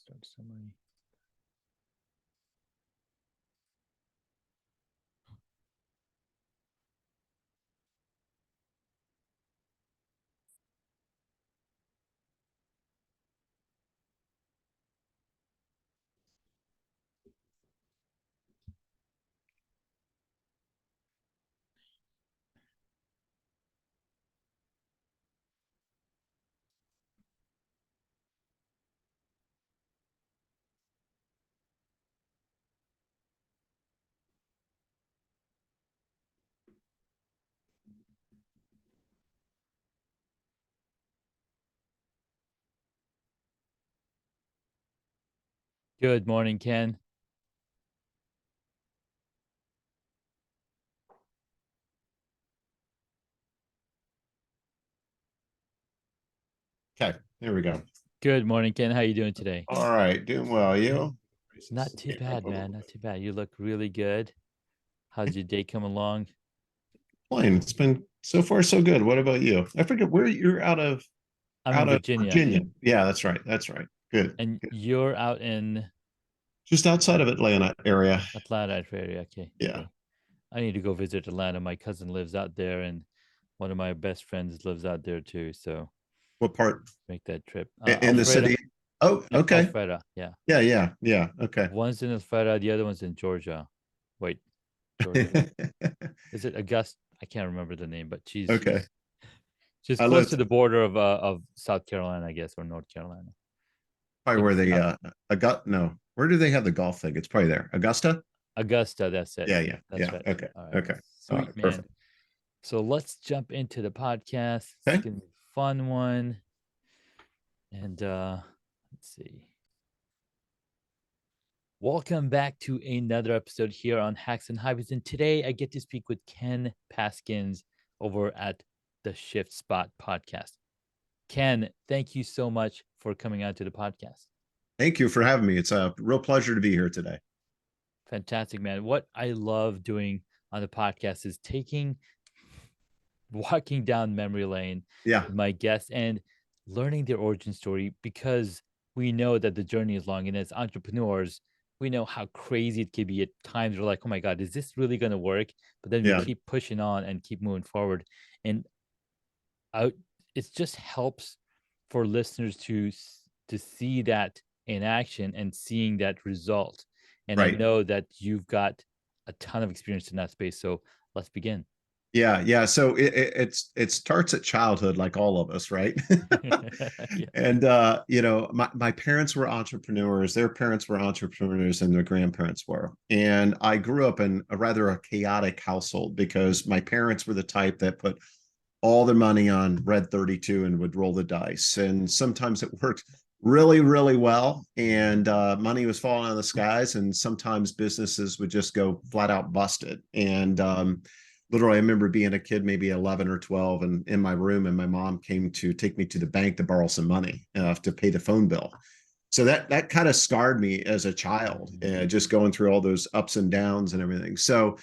Start summary. Good morning, Ken. Okay, there we go. Good morning, Ken. How you doing today? All right, doing well. You? Not too bad, man. Not too bad. You look really good. How's your day come along? Fine. It's been so far so good. What about you? I forget where you're out of. I'm in Out of Virginia, Virginia. Yeah, that's right. That's right. Good. and Good. you're out in Just outside of Atlanta area. Atlanta area. Okay, Yeah. okay. I need to go visit Atlanta. My cousin lives out there, and one of my best friends lives out there too. So What part make that trip. in the Alfreda. city? Oh, Yep, okay. Alfreda. Yeah, Yeah, yeah, yeah. Okay. one's in Alfreda. The other one's in Georgia. Wait, Georgia. Is it Augusta? I can't remember the name, but she's Okay. she's she's I close lived to the border of South Carolina, I guess, or North Carolina. I probably think where it's they South Augusta. No, where do they have the golf thing? It's probably there. Augusta? Augusta. That's it. Yeah, yeah, That's yeah. right. Okay. All right, Okay. All sweet right, man. perfect. So let's jump into the podcast. It's Okay. gonna be a fun one. And let's see. Welcome back to another episode here on Hacks and Hobbies. And today I get to speak with Ken Paskins over at the Shift Spot podcast. Ken, thank you so much for coming out to the podcast. Thank you for having me. It's a real pleasure to be here today. Fantastic, man. What I love doing on the podcast is walking down memory lane Yeah. with my guests and learning their origin story because we know that the journey is long. And as entrepreneurs, we know how crazy it can be at times. We're like, oh my God, is this really going to work? But then we Yeah. keep pushing on and keep moving forward. And I, it just helps for listeners to see that in action and seeing that result. And I Right. know that you've got a ton of experience in that space. So let's begin. Yeah, yeah. So it starts at childhood, like all of us, right? Yeah. And my parents were entrepreneurs, their parents were entrepreneurs, and their grandparents were. And I grew up in a chaotic household because my parents were the type that put all their money on Red 32 and would roll the dice. And sometimes it worked really, really well, and money was falling out of the skies. And sometimes businesses would just go flat out busted. And literally, I remember being a kid, maybe 11 or 12, and in my room, and my mom came to take me to the bank to borrow some money to pay the phone bill. So that kind of scarred me as a child, just going through all those ups and downs and everything. So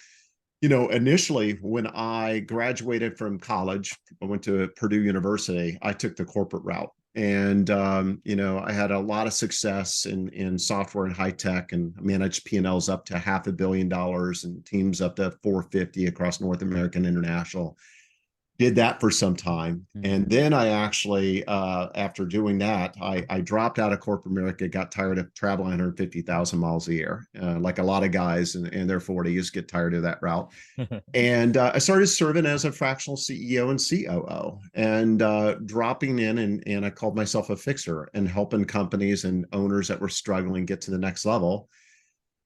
initially when I graduated from college, I went to Purdue University. I took the corporate route, and I had a lot of success in software and high tech, and managed P&Ls up to $500 million and teams up to 450 across North America and international. Did that for some time. And then I actually, after doing that, I dropped out of corporate America, got tired of traveling 150,000 miles a year, like a lot of guys in their 40s get tired of that route. And I started serving as a fractional CEO and COO, and dropping in, and I called myself a fixer and helping companies and owners that were struggling get to the next level.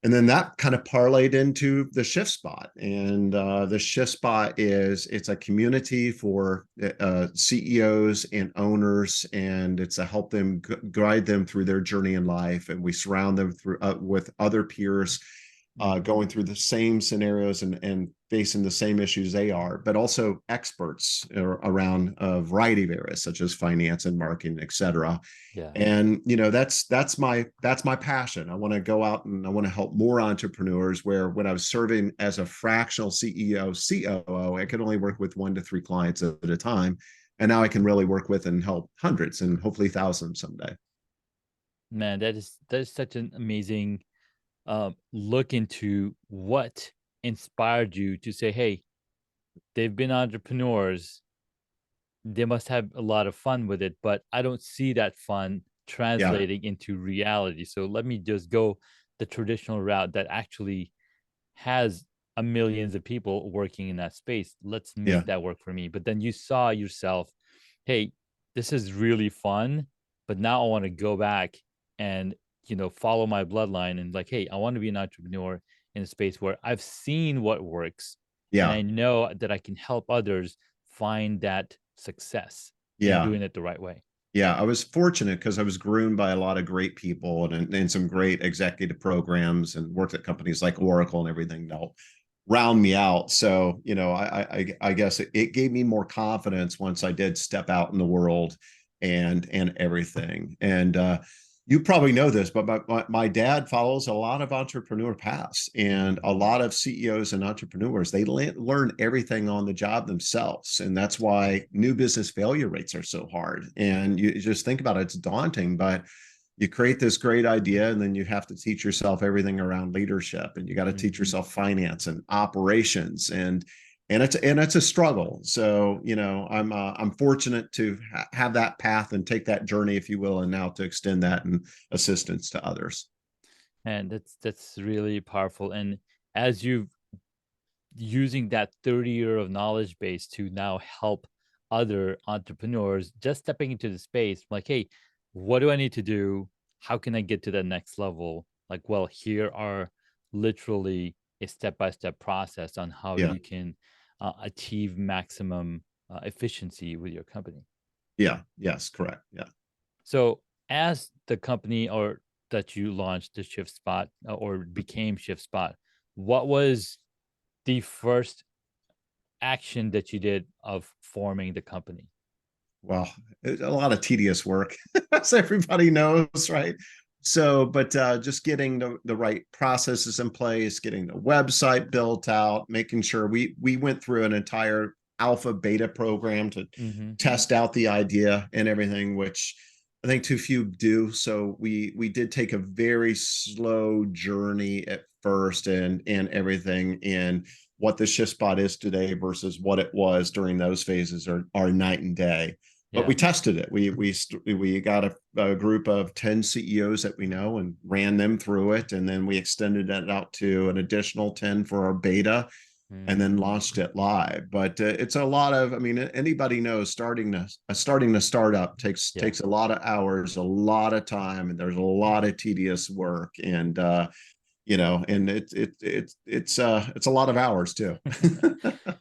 And then that kind of parlayed into the Shift Spot. And the Shift Spot it's a community for CEOs and owners, and it's to help them guide them through their journey in life. And we surround them with other peers going through the same scenarios and facing the same issues they are, but also experts around a variety of areas such as finance and marketing, et cetera. Yeah. And that's my passion. I want to go out and I want to help more entrepreneurs, where when I was serving as a fractional CEO, COO, I could only work with 1 to 3 clients at a time. And now I can really work with and help hundreds and hopefully thousands someday. Man, that is such an amazing look into what inspired you to say, hey, they've been entrepreneurs, they must have a lot of fun with it, but I don't see that fun Yeah, translating into reality. So let me just go the traditional route that actually has a millions of people working in that space. Let's yeah, make that work for me. But then you saw yourself, hey, this is really fun, but now I want to go back and follow my bloodline and like, hey, I want to be an entrepreneur in a space where I've seen what works and yeah, I know that I can help others find that success in yeah. doing it the right way. Yeah, I was fortunate because I was groomed by a lot of great people and some great executive programs and worked at companies like Oracle and everything to help round me out. So, I guess it gave me more confidence once I did step out in the world and everything. And you probably know this, but my dad follows a lot of entrepreneur paths, and a lot of CEOs and entrepreneurs, they learn everything on the job themselves. And that's why new business failure rates are so hard. And you just think about it, it's daunting, but you create this great idea and then you have to teach yourself everything around leadership, and you got to teach Mhm. yourself finance and operations, and it's a struggle. So I'm fortunate to have that path and take that journey, if you will, and now to extend that and assistance to others. And that's really powerful. And as you using that 30-year of knowledge base to now help other entrepreneurs just stepping into the space like, hey, what do I need to do, how can I get to that next level? Like, well, here are literally a step-by-step process on how Yeah, you can achieve maximum efficiency with your company. yeah, yes, correct. Yeah. So as the company or that you launched the Shift Spot or became Shift Spot, what was the first action that you did of forming the company? Well, a lot of tedious work, as everybody knows, right? So, but just getting the right processes in place, getting the website built out, making sure we went through an entire alpha beta program to Mm-hmm. test out the idea and everything, which I think too few do. So we did take a very slow journey at first, and everything. And what the shift spot is today versus what it was during those phases are night and day. But Yeah. we tested it. We got a group of 10 CEOs that we know and ran them through it, and then we extended that out to an additional 10 for our beta, and then Mm, launched it live. But it's a lot of, I mean, anybody knows starting to start up yeah. takes a lot of hours, a lot of time, and there's a lot of tedious work, and it's a lot of hours too.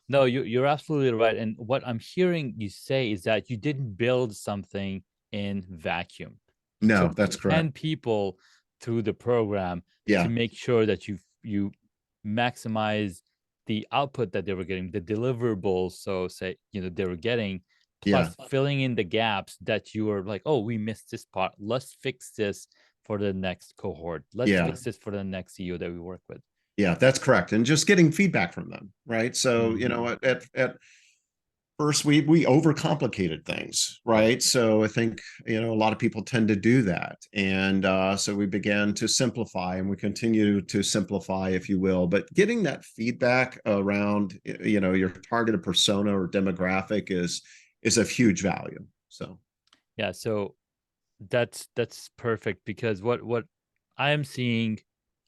No, you're absolutely right. And what I'm hearing you say is that you didn't build something in vacuum. You No, took that's correct. 10 people through the program to Yeah, make sure that you maximize the output that they were getting, the deliverables, so say, they were getting, yeah, plus filling in the gaps that you were like, oh, we missed this part. Let's fix this for the next cohort. Let's yeah. fix this for the next CEO that we work with. Yeah, that's correct. And just getting feedback from them, right? So, Mhm. at first we overcomplicated things, Yeah. right? So I think, a lot of people tend to do that. And so we began to simplify, and we continue to simplify, if you will. But getting that feedback around, your targeted persona or demographic is of huge value. So Yeah. So that's perfect because what I am seeing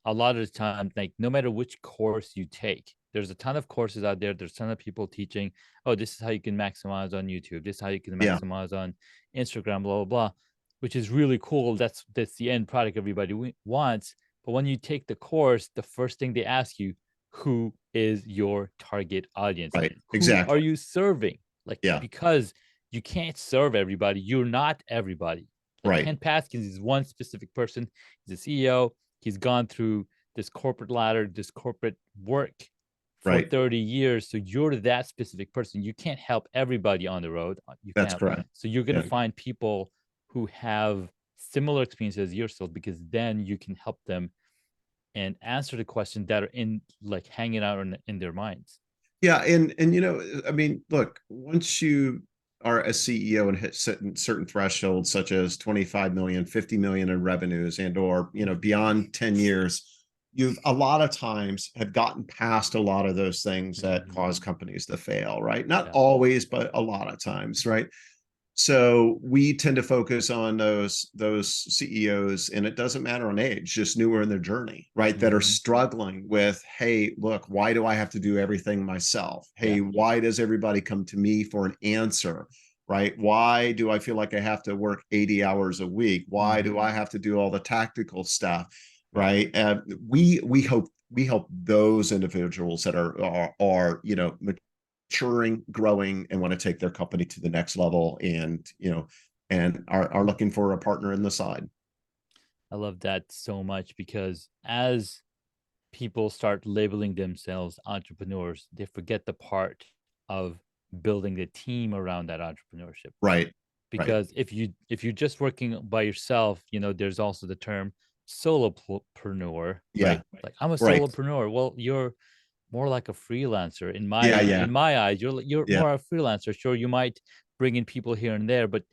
a lot of the time, like no matter which course you take, there's a ton of courses out there. There's a ton of people teaching, oh, this is how you can maximize on YouTube. This is how you can yeah, maximize on Instagram, blah, blah, blah, which is really cool. That's the end product everybody wants. But when you take the course, the first thing they ask you, who is your target audience? right. Who are Exactly. you serving? Like, Yeah, because you can't serve everybody. You're not everybody. Like right, Ken Paskins is one specific person. He's a CEO. He's gone through this corporate ladder, this corporate work for right. 30 years. So you're that specific person. You can't help everybody on the road. You can't That's help. correct. So you're going to Yeah. find people who have similar experiences as yourself because then you can help them and answer the questions that are in like hanging out in their minds. Yeah, and I mean, look, once you are a CEO and hit certain thresholds, such as 25 million, 50 million in revenues, and or beyond 10 years, you've a lot of times have gotten past a lot of those things that cause companies to fail, right? Not Yeah. always, but a lot of times, right? So we tend to focus on those CEOs, and it doesn't matter on age, just newer in their journey, right? That are struggling with, hey, look, why do I have to do everything myself? Hey, why does everybody come to me for an answer? Right? Why do I feel like I have to work 80 hours a week? Why do I have to do all the tactical stuff? Right? We help those individuals that are maturing, growing, and want to take their company to the next level, and are looking for a partner in the side. I love that so much because as people start labeling themselves entrepreneurs, they forget the part of building the team around that entrepreneurship. Right. Right. Because if you're just working by yourself, there's also the term solopreneur, Yeah. right? Like I'm a Right. solopreneur. Well, you're more like a freelancer in my Yeah. Yeah. in my eyes. You're Yeah. more a freelancer. Sure, you might bring in people here and there, but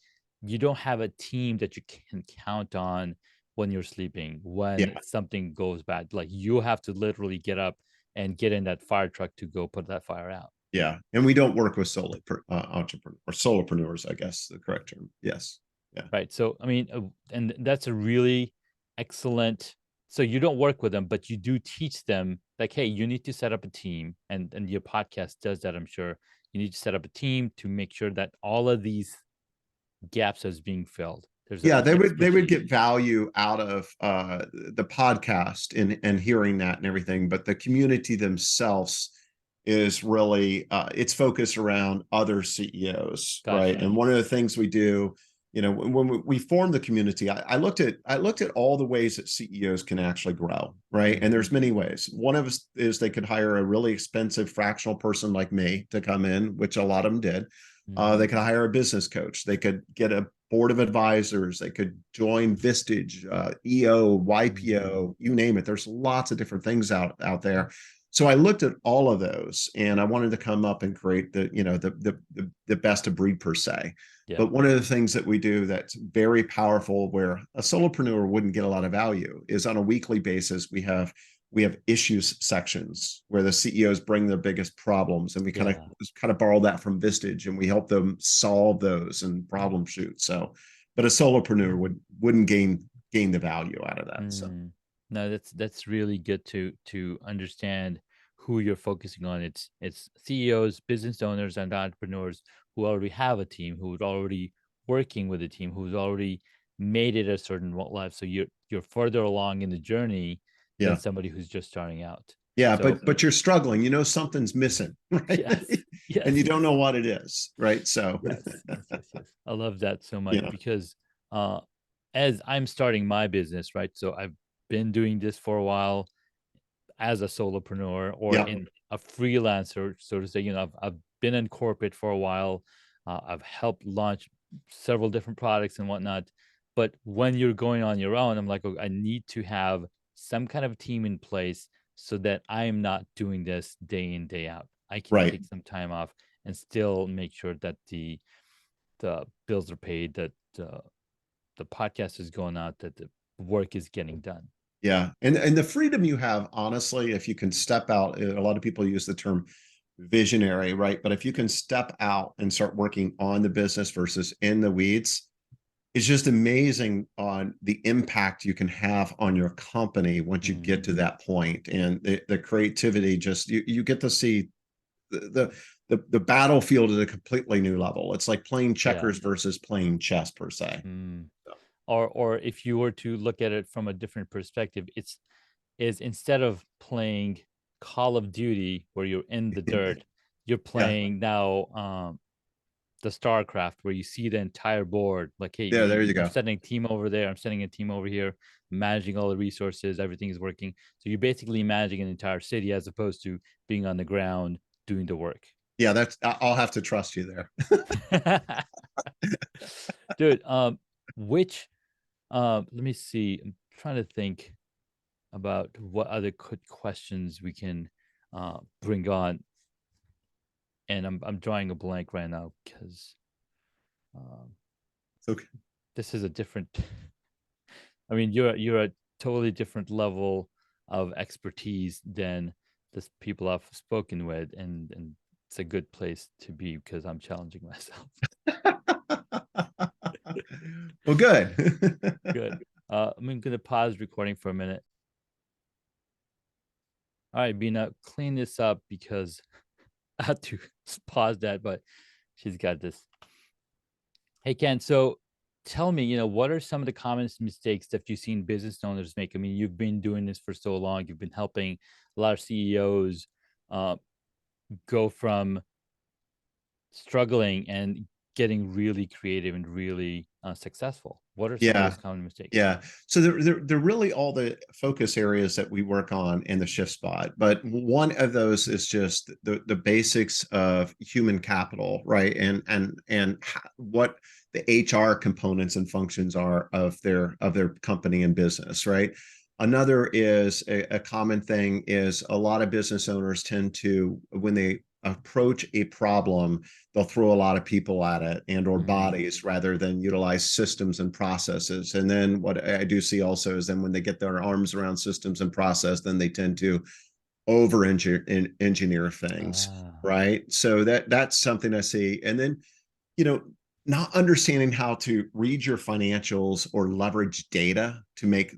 you don't have a team that you can count on when you're sleeping, when Yeah. something goes bad. Like you have to literally get up and get in that fire truck to go put that fire out. Yeah. And we don't work with entrepreneurs or solopreneurs, I guess the correct term. Yes. Yeah. Right. So, I mean, and that's a really excellent. So you don't work with them, but you do teach them like, hey, you need to set up a team, and your podcast does that. I'm sure you need to set up a team to make sure that all of these gaps is being filled. There's Yeah, an they would expertise. get value out of the podcast and hearing that and everything, but the community themselves is really it's focused around other CEOs, right? Gotcha. And one of the things we do, when we formed the community, I looked at all the ways that CEOs can actually grow, right? And there's many ways. One of us is they could hire a really expensive fractional person like me to come in, which a lot of them did. They could hire a business coach. They could get a board of advisors. They could join Vistage, EO, YPO, you name it. There's lots of different things out there. So I looked at all of those, and I wanted to come up and create the best of breed per se. Yeah. But one of the things that we do that's very powerful, where a solopreneur wouldn't get a lot of value, is on a weekly basis we have issues sections where the CEOs bring their biggest problems, and we Yeah. kind of borrow that from Vistage, and we help them solve those and problem shoot. So, but a solopreneur wouldn't gain the value out of that. So No, that's really good to understand who you're focusing on. It's CEOs, business owners, and entrepreneurs who already have a team, who's already working with a team, who's already made it a certain life. So you're further along in the journey than yeah, somebody who's just starting out. yeah, So but you're struggling. Something's missing, right? yes, And you yes, don't know what it is, right? So yes. I love that so much yeah, because uh as I'm starting my business, right? So I've been doing this for a while as a solopreneur or yeah, in a freelancer, so to say. I've been in corporate for a while. I've helped launch several different products and whatnot. But when you're going on your own, I'm like, "Oh, I need to have some kind of team in place so that I am not doing this day in, day out. I can right. take some time off and still make sure that the bills are paid, that the podcast is going out, that the work is getting done." Yeah. And the freedom you have, honestly, if you can step out, a lot of people use the term visionary, right? But if you can step out and start working on the business versus in the weeds, it's just amazing on the impact you can have on your company once you get to that point. And the creativity, just you get to see the battlefield at a completely new level. It's like playing Yeah. checkers versus playing chess per se. Mm. Or if you were to look at it from a different perspective, it's is instead of playing Call of Duty where you're in the dirt, you're Yeah. playing now the StarCraft where you see the entire board. Like, hey, Yeah, there you I'm go. setting a team over there, I'm setting a team over here, managing all the resources, everything is working. So you're basically managing an entire city as opposed to being on the ground doing the work. Yeah, I'll have to trust you there. Dude, which let me see. I'm trying to think about what other good questions we can bring on, and I'm drawing a blank right now because Um, Okay. this is a different. I mean, you're a totally different level of expertise than the people I've spoken with, and it's a good place to be because I'm challenging myself. Well, good. Good. I'm gonna pause recording for a minute. All right, Bina, clean this up because I had to pause that, but she's got this. Hey, Ken. So tell me, what are some of the common mistakes that you've seen business owners make? I mean, you've been doing this for so long. You've been helping a lot of CEOs uh, go from struggling and getting really creative and really successful. What are some of Yeah. those common mistakes? Yeah. So they're really all the focus areas that we work on in the shift spot. But one of those is just the basics of human capital, right? And what the HR components and functions are of their company and business, right? Another is a common thing is a lot of business owners tend to, when they approach a problem, they'll throw a lot of people at it and or Mm, bodies rather than utilize systems and processes. And then what I do see also is then when they get their arms around systems and process, then they tend to over engineer things, ah, right? So that's something I see. And then, you know, not understanding how to read your financials or leverage data to make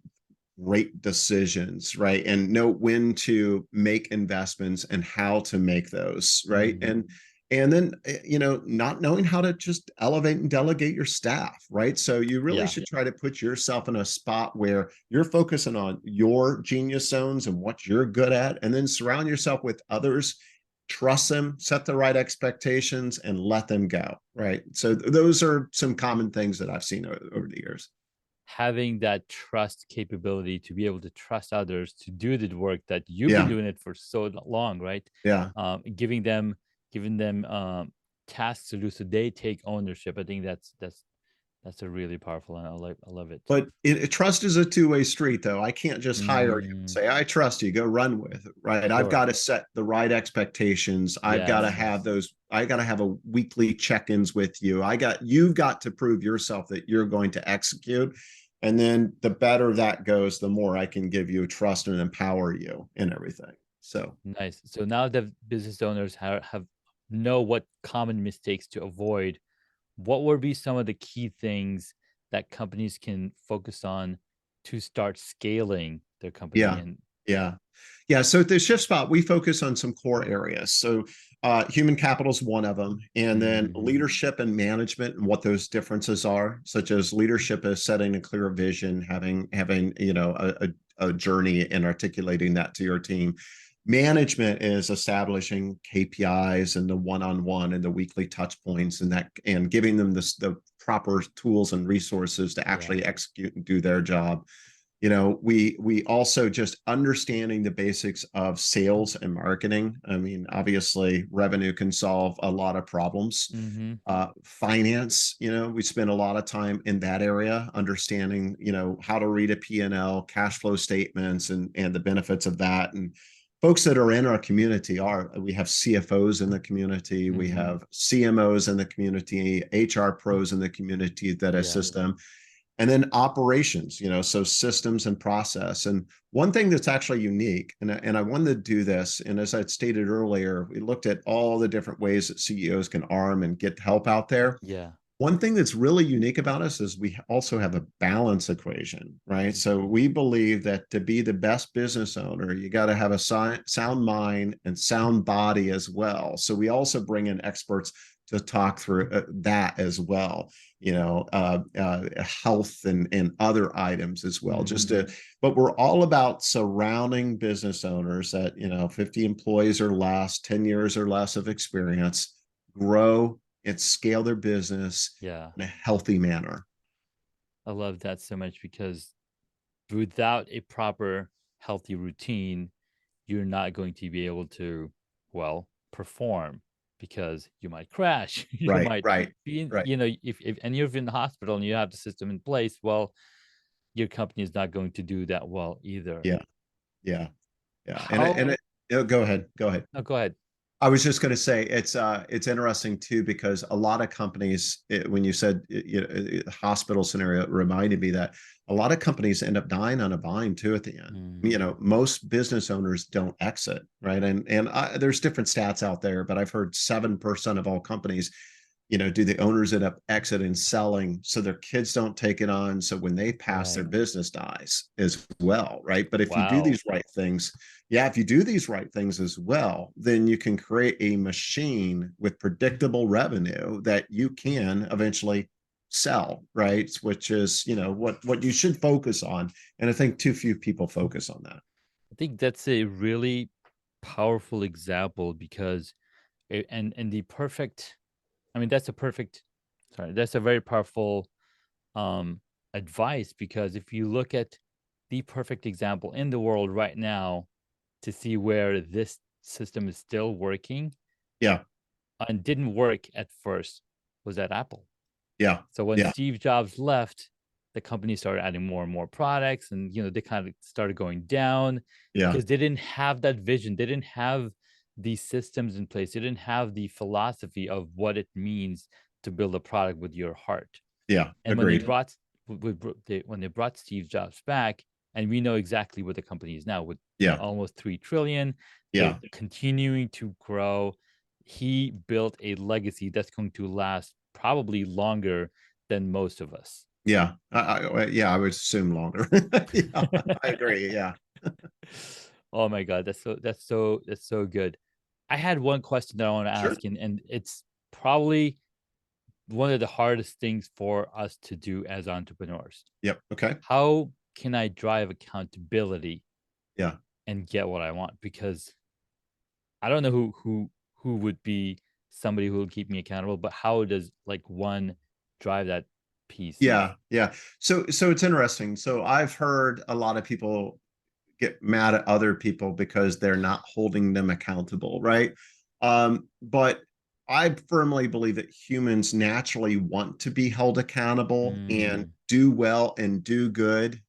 great decisions, right? And know when to make investments and how to make those, right? mm, And then not knowing how to just elevate and delegate your staff, right? So you really yeah, should try to put yourself in a spot where you're focusing on your genius zones and what you're good at, and then surround yourself with others, trust them, set the right expectations, and let them go, right? So those are some common things that I've seen over the years. having that trust capability to be able to trust others to do the work that you've been Yeah, doing it for so long, right? yeah. Giving them tasks to do so they take ownership. I think that's a really powerful, and I love it. But trust is a two-way street, though. I can't just hire you and Mm, say, I trust you, go run with it, right? I've sure. got to set the right expectations. I've got to Yes. have those, I got to have a weekly check-ins with you. You've got to prove yourself that you're going to execute. And then the better that goes, the more I can give you trust and empower you in everything. So, Nice. So now that business owners have know what common mistakes to avoid, what would be some of the key things that companies can focus on to start scaling their company? yeah, And yeah. Yeah, so at the shift spot, we focus on some core areas. So human capital is one of them, and then mhm, leadership and management and what those differences are, such as leadership is setting a clear vision, having a journey and articulating that to your team. Management is establishing KPIs and the one-on-one and the weekly touch points and giving them the proper tools and resources to yeah. actually execute and do their job. We also just understanding the basics of sales and marketing. I mean, obviously revenue can solve a lot of problems. Mhm. Finance, we spend a lot of time in that area, understanding how to read a P&L, cash flow statements, and the benefits of that. And folks that are in our community we have CFOs in the community, we Mhm. have CMOs in the community, HR pros in the community that Yeah. assist them, and then operations, so systems and process. And one thing that's actually unique, and I wanted to do this, and as I stated earlier, we looked at all the different ways that CEOs can arm and get help out there. Yeah. One thing that's really unique about us is we also have a balance equation, right? So Mhm. we believe that to be the best business owner, you got to have a sound mind and sound body as well. So we also bring in experts to talk through that as well, health and other items as well. Mhm. But we're all about surrounding business owners that, 50 employees or less, 10 years or less of experience, grow and scale their business Yeah. in a healthy manner. I love that so much because without a proper healthy routine, you're not going to be able to, well, perform because you might crash. You Right, might right, be in, right. if and you're in the hospital and you have the system in place, well, your company is not going to do that well either. Yeah, yeah, yeah. How Go ahead, go ahead. No, go ahead. I was just going to say it's interesting too because a lot of companies, when you said hospital scenario, it reminded me that a lot of companies end up dying on a vine too at the end. Mm, Most business owners don't exit, right? And there's different stats out there, but I've heard 7% of all companies, do the owners end up exiting, selling, so their kids don't take it on, so when they pass, their right. business dies as well, right? But if you do Wow. these right things, yeah, if you do these right things as well, then you can create a machine with predictable revenue that you can eventually sell, right? Which is, what you should focus on. And I think too few people focus on that. I think that's a really powerful example because and the perfect, I mean, that's a perfect, sorry, that's a very powerful um advice, because if you look at the perfect example in the world right now to see where this system is still working Yeah, and didn't work at first, was at Apple. yeah, So when yeah, Steve Jobs left, the company started adding more and more products, and they kind of started going down yeah, because they didn't have that vision. They didn't have these systems in place. They didn't have the philosophy of what it means to build a product with your heart. yeah. And when they Agreed. brought when they brought Steve Jobs back, and we know exactly what the company is now with Yeah, almost 3 trillion, they're yeah. continuing to grow. He built a legacy that's going to last probably longer than most of us. Yeah, yeah, I would assume longer. Yeah, I agree. Yeah, Oh my God, that's so good. I had one question that I want to sure. ask, and it's probably one of the hardest things for us to do as entrepreneurs. Yep. Okay. How can I drive accountability Yeah. and get what I want? Because I don't know who would be somebody who will keep me accountable, but how does like one drive that piece? Yeah. Yeah. So it's interesting. So I've heard a lot of people get mad at other people because they're not holding them accountable, right? But I firmly believe that humans naturally want to be held accountable and Mm, do well and do good,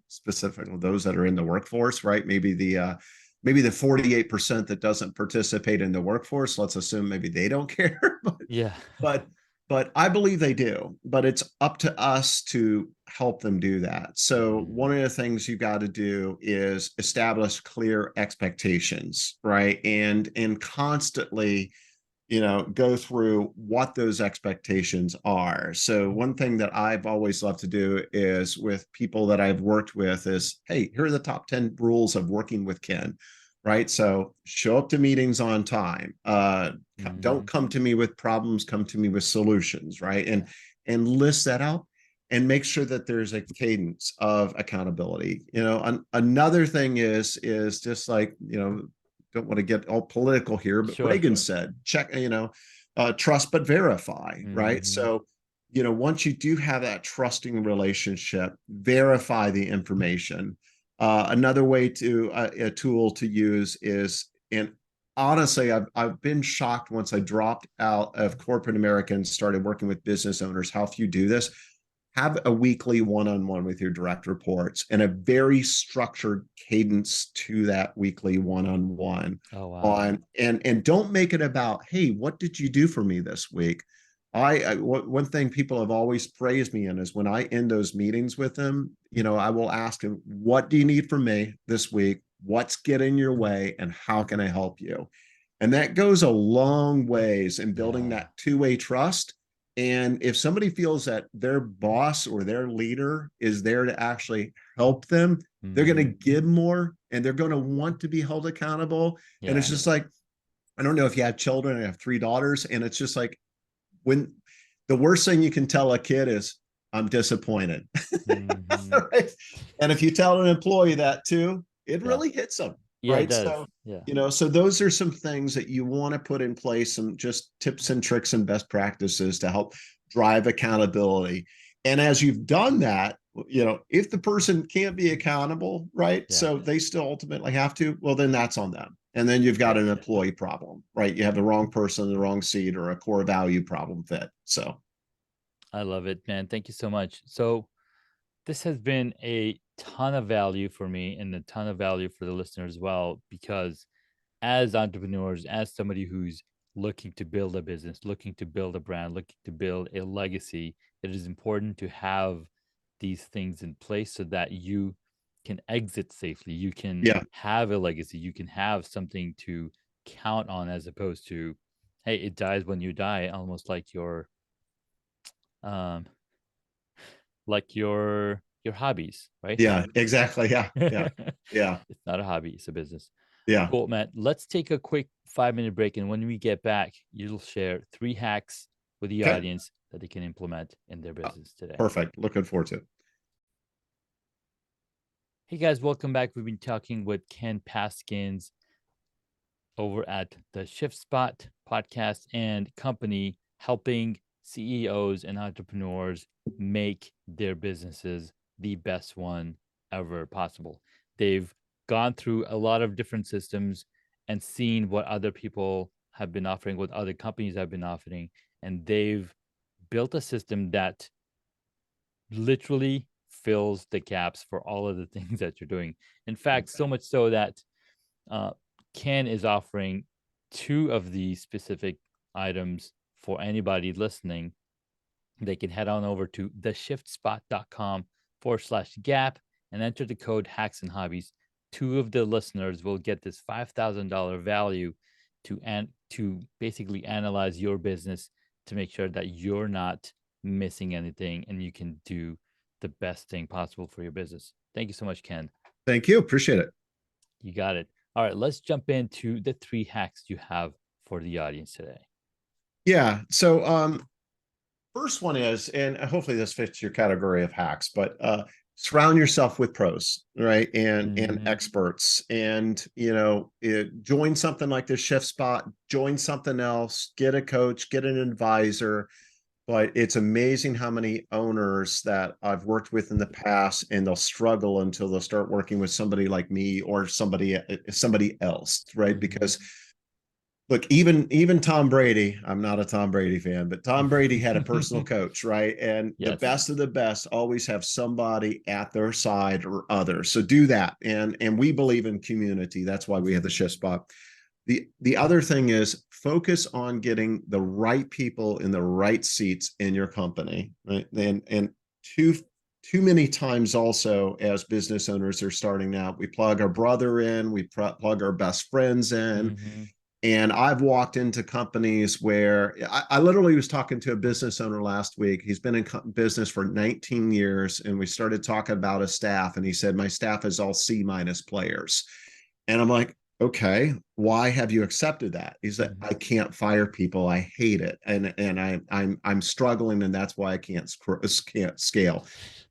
specifically those that are in the workforce, right? Maybe the 48% that doesn't participate in the workforce, let's assume maybe they don't care, yeah. but but I believe they do. But it's up to us to help them do that. So Mm, one of the things you got to do is establish clear expectations, right? And constantly, go through what those expectations are. So one thing that I've always loved to do is with people that I've worked with is, hey, here are the top 10 rules of working with Ken, right? So show up to meetings on time. Don't mhm. come to me with problems, come to me with solutions, right? Yeah, And list that out and make sure that there's a cadence of accountability. Another thing is just like, don't want to get all political here, but sure. Reagan said, check, trust but verify, right? Mhm. So, once you do have that trusting relationship, verify the information. Another way to a tool to use is, and honestly, I've been shocked once I dropped out of corporate America and started working with business owners, how few do this. Have a weekly one-on-one with your direct reports and a very structured cadence to that weekly one-on-one Oh wow. and don't make it about, hey, what did you do for me this week? One thing people have always praised me in is when I end those meetings with them, I will ask them, what do you need from me this week? What's getting your way and how can I help you? And that goes a long ways in building Yeah. that two-way trust. And if somebody feels that their boss or their leader is there to actually help them, they're going to Mhm. give more and they're going to want to be held accountable. And it's Yeah. just like, I don't know if you have children, I have 3 daughters, and it's just like when the worst thing you can tell a kid is, I'm disappointed. Mhm. Right? And if you tell an employee that too, it Yeah. really hits them. Yeah, it Right. does. So, Yeah. so those are some things that you want to put in place, some just tips and tricks and best practices to help drive accountability. And as you've done that, if the person can't be accountable, right? Yeah. So they still ultimately have to, well, then that's on them. And then you've got Yeah. an employee problem, right? You have the wrong person in the wrong seat or a core value problem fit. So, I love it, man. Thank you so much. So this has been a ton of value for me and a ton of value for the listener as well, because as entrepreneurs, as somebody who's looking to build a business, looking to build a brand, looking to build a legacy, it is important to have these things in place so that you can exit safely. You can Yeah. have a legacy. You can have something to count on, as opposed to, hey, it dies when you die, almost um like your hobbies, right? Yeah, exactly. Yeah. Yeah. Yeah. It's not a hobby, it's a business. Yeah. Cool, Matt. Let's take a quick 5-minute break. And when we get back, you'll share 3 hacks with the Okay. audience that they can implement in their business today. Perfect. Looking forward to it. Hey guys, welcome back. We've been talking with Ken Paskins over at the Shift Spot podcast and company, helping CEOs and entrepreneurs make their businesses the best one ever possible. They've gone through a lot of different systems and seen what other people have been offering, what other companies have been offering, and they've built a system that literally fills the gaps for all of the things that you're doing. In fact, so much so that uh, Ken is offering 2 of these specific items for anybody listening. They can head on over to theshiftspot.com/gap and enter the code hacks and hobbies. 2 of the listeners will get this $5,000 value to basically analyze your business to make sure that you're not missing anything and you can do the best thing possible for your business. Thank you so much, Ken. Thank you. Appreciate it. You got it. All right, let's jump into the 3 hacks you have for the audience today. Yeah. So first one is, and hopefully this fits your category of hacks, but surround yourself with pros, right? And experts, and join something like this Shift Spot, join something else, get a coach, get an advisor. But it's amazing how many owners that I've worked with in the past, and they'll struggle until they'll start working with somebody like me or somebody else, right? Because look, even Tom Brady, I'm not a Tom Brady fan, but Tom Brady had a personal coach, right? And the Yes. best of the best always have somebody at their side or others. So do that. And we believe in community. That's why we have the Shift Spot. The other thing is focus on getting the right people in the right seats in your company, right? And too many times also, as business owners are starting out, we plug our brother in, we plug our best friends in. And I've walked into companies where I literally was talking to a business owner last week. He's been in business for 19 years. And we started talking about his staff. And he said, my staff is all C- players. And I'm like, okay, why have you accepted that? He said, I can't fire people. I hate it. And I'm struggling. And that's why I can't scale.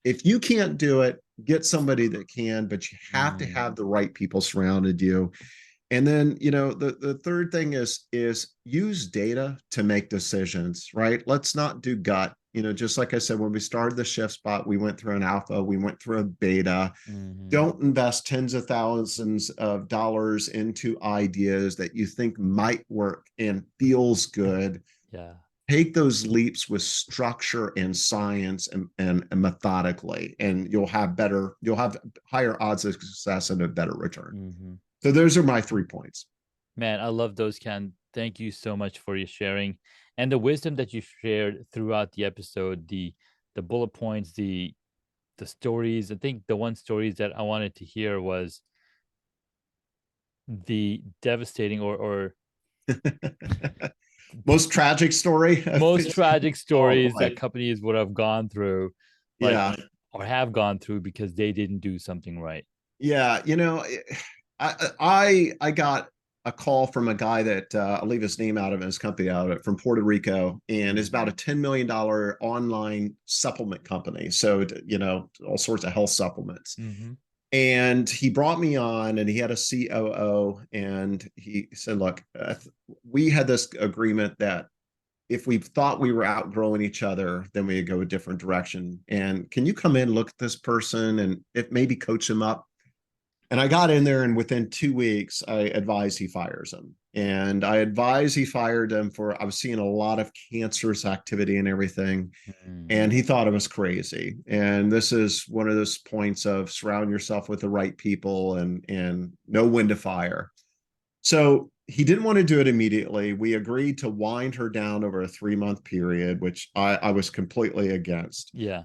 If you can't do it, get somebody that can, but you have to have the right people surrounded you. And then, the third thing is use data to make decisions, right? Let's not do gut. Just like I said, when we started the Shift Spot, we went through an alpha, we went through a beta. Don't invest tens of thousands of dollars into ideas that you think might work and feels good. Yeah. Take those leaps with structure and science and methodically, and you'll have higher odds of success and a better return. So those are my 3 points. Man, I love those, Ken. Thank you so much for your sharing and the wisdom that you shared throughout the episode, the bullet points, the stories. I think the one stories that I wanted to hear was the devastating or most tragic story. most tragic stories that right. companies would have gone through, like, Yeah. or have gone through because they didn't do something right. Yeah. I got a call from a guy that I'll leave his name out of his company out of it, from Puerto Rico, and is about a $10 million online supplement company. So, all sorts of health supplements. And he brought me on, and he had a COO, and he said, look, we had this agreement that if we thought we were outgrowing each other, then we'd go a different direction. And can you come in, look at this person, and if maybe coach him up? And I got in there, and within 2 weeks, I advised he fires him. And I advised he fired him I was seeing a lot of cancerous activity and everything. And he thought it was crazy. And this is one of those points of surround yourself with the right people and know when to fire. So he didn't want to do it immediately. We agreed to wind her down over a 3-month period, which I was completely against. Yeah.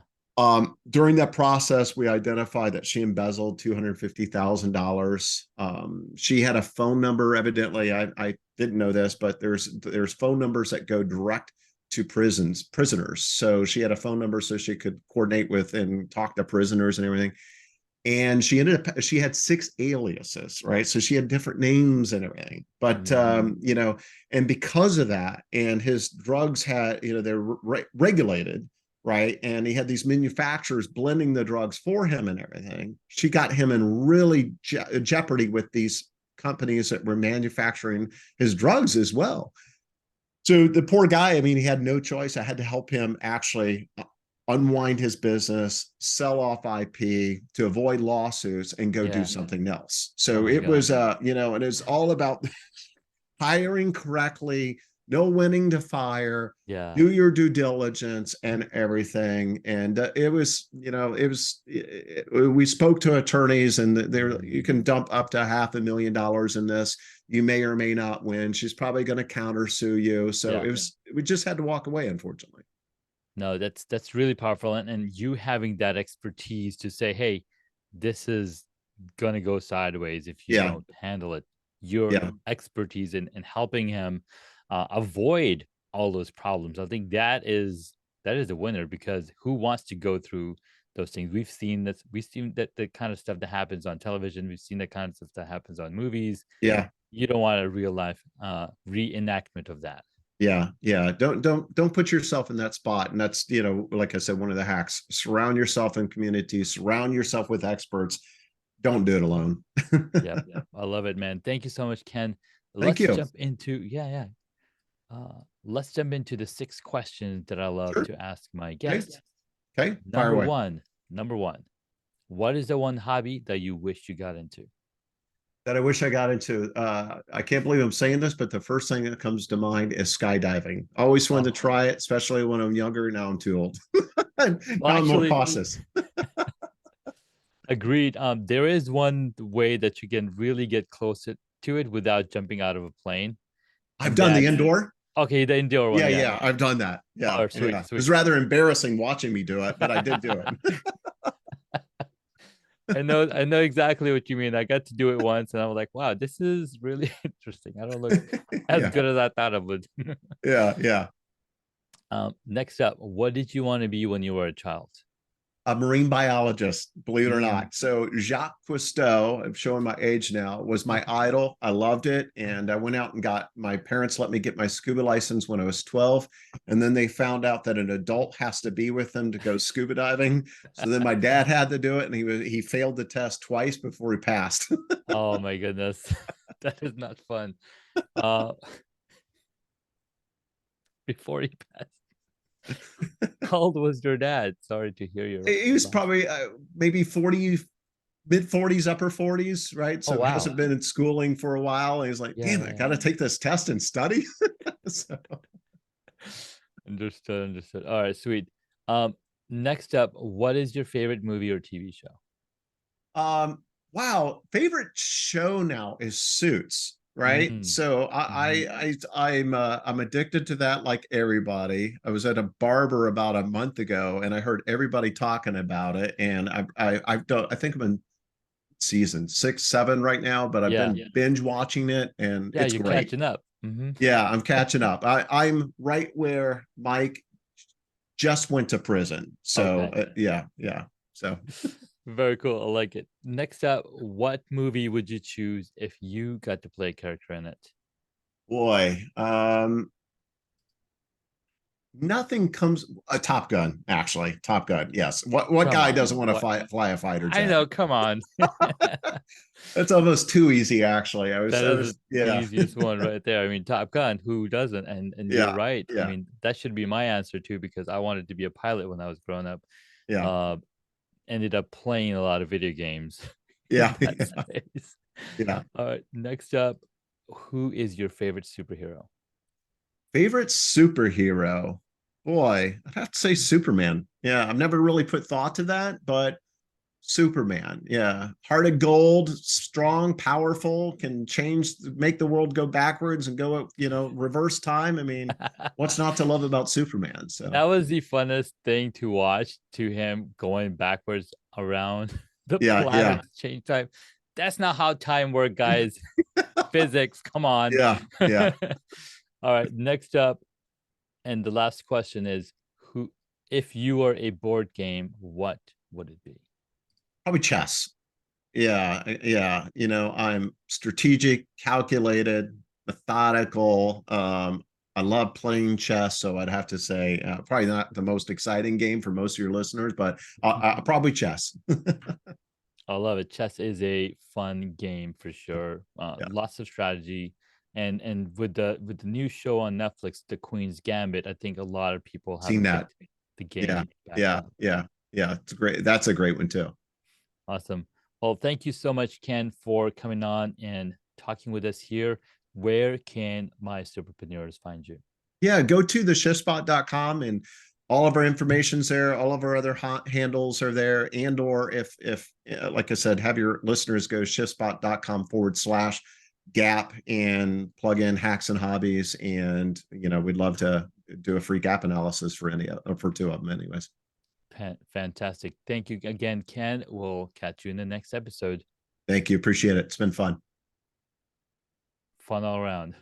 During that process, we identified that she embezzled $250,000. She had a phone number. Evidently, I didn't know this, but there's phone numbers that go direct to prisoners. So she had a phone number so she could coordinate with and talk to prisoners and everything. And she had 6 aliases, right? So she had different names and everything. But and because of that, and his drugs had, they're regulated, right? And he had these manufacturers blending the drugs for him and everything. She got him in really jeopardy with these companies that were manufacturing his drugs as well. So the poor guy, I mean, he had no choice. I had to help him actually unwind his business, sell off IP to avoid lawsuits, and go do Yeah. something else. Oh So my it was, God. and it's all about hiring correctly, know when to fire, Yeah. do your due diligence and everything. And we spoke to attorneys, and there you can dump up to $500,000 in this. You may or may not win. She's probably going to counter sue you. So Yeah. we just had to walk away, unfortunately. No, that's really powerful. And you having that expertise to say, hey, this is gonna go sideways if you Yeah. don't handle it. Your Yeah. expertise in helping him avoid all those problems. I think that is a winner, because who wants to go through those things? We've seen that the kind of stuff that happens on television. We've seen the kind of stuff that happens on movies. Yeah. You don't want a real life reenactment of that. Yeah. Don't put yourself in that spot. And that's, like I said, one of the hacks. Surround yourself in communities, surround yourself with experts. Don't do it alone. Yep. I love it, man. Thank you so much, Ken. Thank Let's you. jump into let's jump into the 6 questions that I love Sure. to ask my Okay. guests. Okay. Fire Number away. one, number one, what is the one hobby that you wish you got into? That I wish I got into. I can't believe I'm saying this, but the first thing that comes to mind is skydiving. I always wanted to Oh, try it, especially when I'm younger. Now I'm too old. Now well, I'm more actually, cautious. agreed. There is one way that you can really get closer to it without jumping out of a plane, I've and done the that's indoor. okay. The indoor one, Yeah, yeah. yeah, I've done that. Yeah, Oh, yeah. sweet, It sweet. was rather embarrassing watching me do it, but I did do it. I know exactly what you mean. I got to do it once, and I was like, "Wow, this is really interesting." I don't look as Yeah, good as I thought I would. yeah, yeah. Next up, what did you want to be when you were a child? A marine biologist, believe it or Mm, not. So Jacques Cousteau, I'm showing my age now, was my idol. I loved it. And I went out and my parents let me get my scuba license when I was 12. And then they found out that an adult has to be with them to go scuba diving. So then my dad had to do it, and he failed the test twice before he passed. oh my goodness, that is not fun. Uh, before he passed, how old was your dad? Sorry to hear your He was loss. probably maybe 40, mid 40s, upper 40s, right? Oh So wow, hasn't been in schooling for a while. And he's like, yeah, damn, yeah, I yeah. got to take this test and study. So, Understood, understood. All right, sweet. Um, Next up, what is your favorite movie or TV show? um, wow, favorite show now is Suits, right? Mm, So hmm. I'm addicted to that like everybody. I was at a barber about a month ago, and I heard everybody talking about it, and I've done, I think I'm in season 6, 7 right now, but I've Yeah, been binge watching it, and yeah, it's you're great. catching up. Hmm. Yeah, I'm catching up. I'm right where Mike just went to prison. So Okay. yeah, yeah. So Very cool. I like it. Next up, what movie would you choose if you got to play a character in it? boy, nothing comes a Top Gun, actually. Top Gun, yes. What Come guy on. doesn't want to What? fly a fighter I jet? know, come on. That's almost too easy, actually. That I is was the yeah, easiest one right there. I mean, Top Gun, who doesn't? And you're yeah, right. I yeah, mean, that should be my answer too, because I wanted to be a pilot when I was growing up. yeah, Uh, Ended up playing a lot of video games in yeah, that yeah, space. yeah. All right, next up, who is your favorite superhero? Favorite superhero? Boy, I'd have to say Superman. Yeah, I've never really put thought to that, but Superman. Yeah. Heart of gold, strong, powerful, can change, make the world go backwards and go, reverse time. I mean, what's not to love about Superman? That So, was the funnest thing to watch, to him going backwards around the yeah, planet yeah, to change time. That's not how time works, guys. Physics, come on. yeah, yeah. All right, next up, and the last question is, who, if you were a board game, what would it be? Probably chess. Yeah, yeah. I'm strategic, calculated, methodical. I love playing chess, so I'd have to say probably not the most exciting game for most of your listeners, but probably chess. I love it. Chess is a fun game for sure. Yeah, Lots of strategy, and with the new show on Netflix, The Queen's Gambit, I think a lot of people have seen that. picked the Yeah, game back yeah, up. yeah, yeah. It's great. That's a great one too. Awesome. Well, thank you so much, Ken, for coming on and talking with us here. Where can my superpreneurs find you? Yeah, go to theshiftspot.com and all of our information's there. All of our other handles are there. And or if like I said, have your listeners go shiftspot.com/gap and plug in hacks and hobbies. And we'd love to do a free gap analysis for for two of them anyways. Fantastic. Thank you again, Ken. We'll catch you in the next episode. Thank you. Appreciate it. It's been fun. Fun all around.